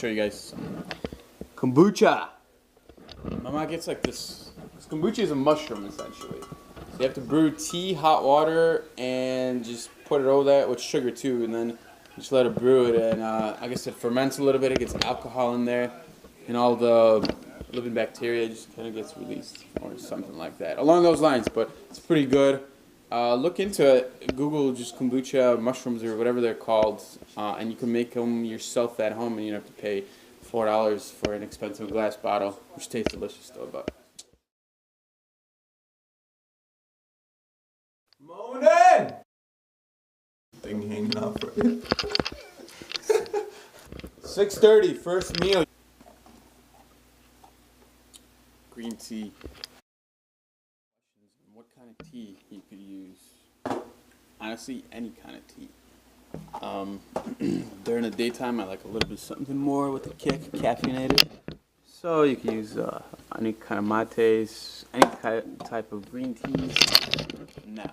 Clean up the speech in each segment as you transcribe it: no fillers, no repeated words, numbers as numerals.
show you guys some kombucha. My mom gets like this. Kombucha is a mushroom essentially. So you have to brew tea, hot water, and just put it over that with sugar too, and then just let it brew it. And I guess it ferments a little bit. It gets alcohol in there, and all the living bacteria just kind of gets released or something like that along those lines. But it's pretty good. Look into it. Google just kombucha mushrooms or whatever they're called, and you can make them yourself at home, and you don't have to pay $4 for an expensive glass bottle, which tastes delicious though. But Morning! Thing hanging off right. 6:30, first meal. Green tea. What kind of tea you could use? Honestly, any kind of tea. During the daytime, I like a little bit something more with a kick, caffeinated. So you can use any kind of mates, any type of green teas. Now,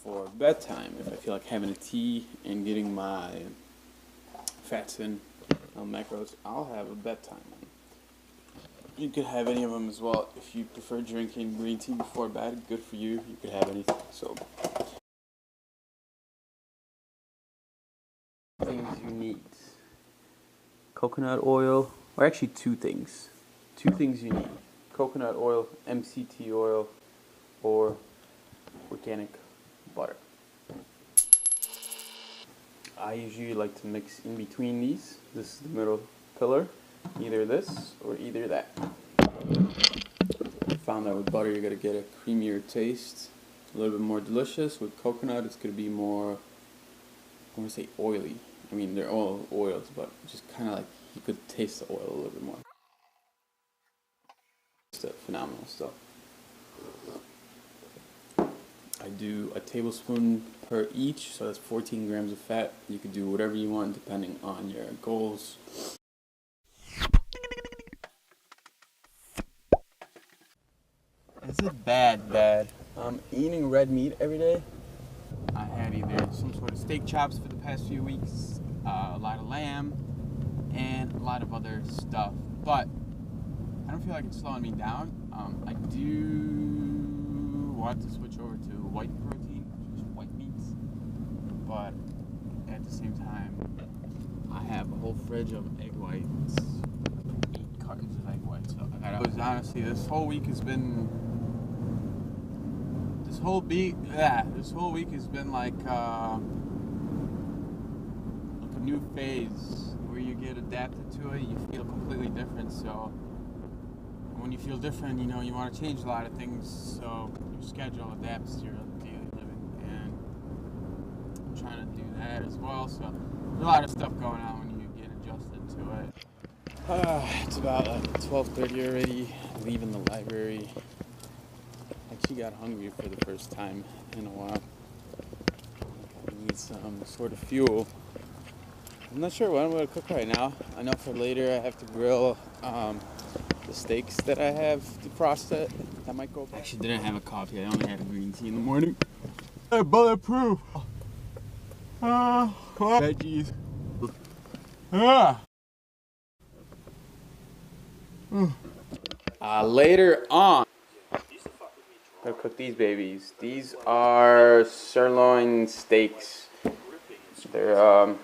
for bedtime, if I feel like having a tea and getting my fats in, macros, I'll have a bedtime one. You could have any of them as well. If you prefer drinking green tea before bed, good for you. You could have anything. So, things you need: coconut oil, or actually two things. Two things you need: coconut oil, MCT oil, or organic butter. I usually like to mix in between these. This is the middle pillar. Either this or either that. I found that with butter you're going to get a creamier taste. A little bit more delicious. With coconut it's going to be more, I want to say oily. I mean they're all oils, but just kind of like you could taste the oil a little bit more. Just phenomenal stuff. I do a tablespoon per each, so that's 14 grams of fat. You could do whatever you want depending on your goals. Is it bad? Eating red meat every day. I had either some sort of steak chops for the past few weeks, a lot of lamb, and a lot of other stuff. But I don't feel like it's slowing me down. I do want to switch over to white protein, just white meats. But at the same time, I have a whole fridge of egg whites, 8 cartons of egg whites. So I gotta. Honestly, this whole week has been. This whole week has been like a new phase where you get adapted to it. You feel completely different. So when you feel different, you want to change a lot of things. So your schedule adapts to your daily living, and I'm trying to do that as well. So there's a lot of stuff going on when you get adjusted to it. It's about like 12:30 already. Leaving the library. Actually got hungry for the first time in a while. I need some sort of fuel. I'm not sure what I'm going to cook right now. I know for later I have to grill the steaks that I have defrosted. That might go. Actually didn't have a coffee. I only had a green tea in the morning. Bulletproof. Veggies. Later on. I'll cook these babies. These are sirloin steaks. They're, I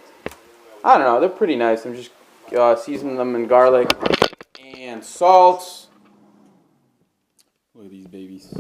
don't know, they're pretty nice. I'm just seasoning them in garlic and salt. Look at these babies.